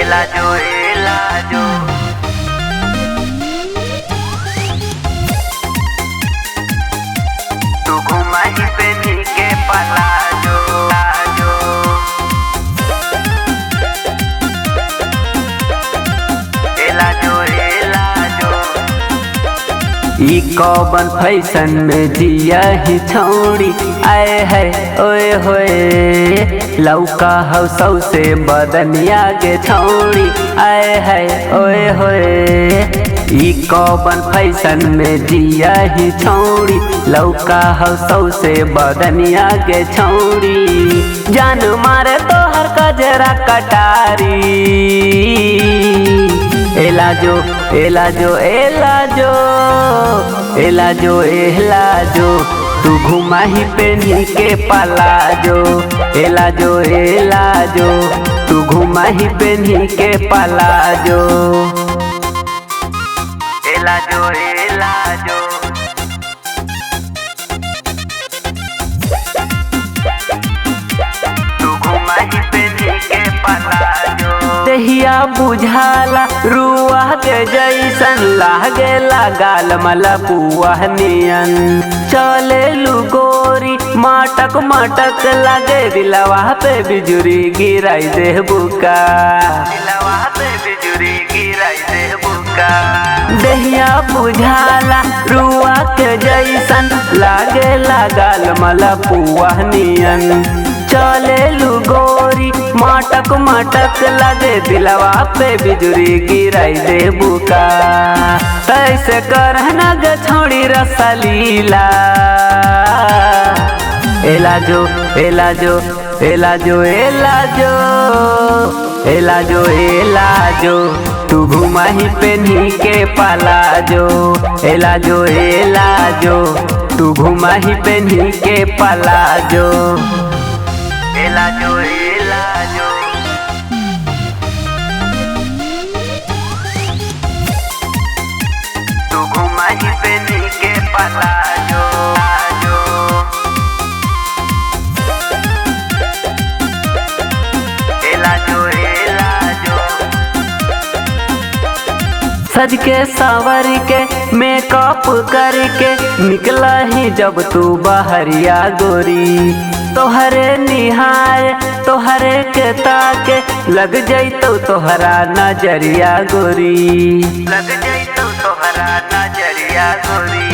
एलाजो एलाजो तू घुमा ही पे के पलाजो लाजो एलाजो एलाजो ई कौन फैशन में जिया ही छौड़ी आए है ओए होए लौका हौ सौ से बदनिया के छौड़ी आए है ओए होए ई कौन फैशन में जिया ही छौड़ी लौका हौ सौ से बदनिया के छौड़ी जान मारे तो हर कजरा कटारी एलाजो एलाजो एलाजो एलाजो एलाजो तू घुमा ही पेनी के पलाजो एलाजो एलाजो तू घुमा ही पेनी के पलाजो एलाजो एलाजो तू घुमा ही पेनी के पलाजो दहिया बुझाला रुआ के जैसन लागेला गाल मलपुआ नियन चले गोरी माटक माटक लागे दिलवा पे बिजुरी गिराई दे बुका दिलवा पे बिजुरी गिराई दे बुका दहिया बुझाला रुआ के जैसन लागेला गाल मलपुआ नियन चले गोरी माटक माटक लगे दिलवा पे बिजुरी गिराई दे बुका तैसे करना गे छोड़ी रसलीला एलाजो एलाजो एलाजो एलाजो एलाजो एलाजो तू घुमा ही पेनी के पलाजो एलाजो एलाजो तू घुमा ही पेनी के पलाजो एलाजो एलाजो तू घुमा ही पेनी के पलाजो लाजो एलाजो एलाजो सज के सवर के मेकअप करके निकला ही जब तू बहरिया गोरी तोहरे निहार तोहरे के ताके लग जैतो तोहरा नजरिया गोरी लग जैतो तोहरा नजरिया गोरी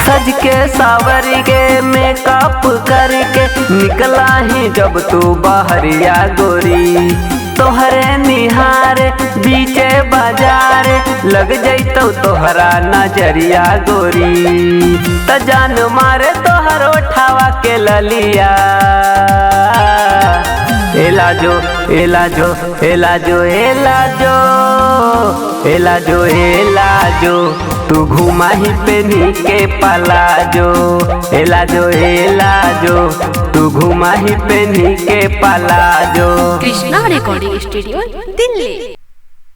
सज के सावरी के मेकअप करके निकला ही जब तू बहरिया गोरी तोहरे निहार बीचे बाजार लग जैतो तोहरा नजरिया गोरी त जान मारे तोहर उठावा के ललिया एलाजो एलाजो एलाजो एलाजो एलाजो एलाजो तू घुमा ही पेनी के पलाजो एलाजो एलाजो तू घुमा ही पेनी के palazzo Krishna recording studio Delhi.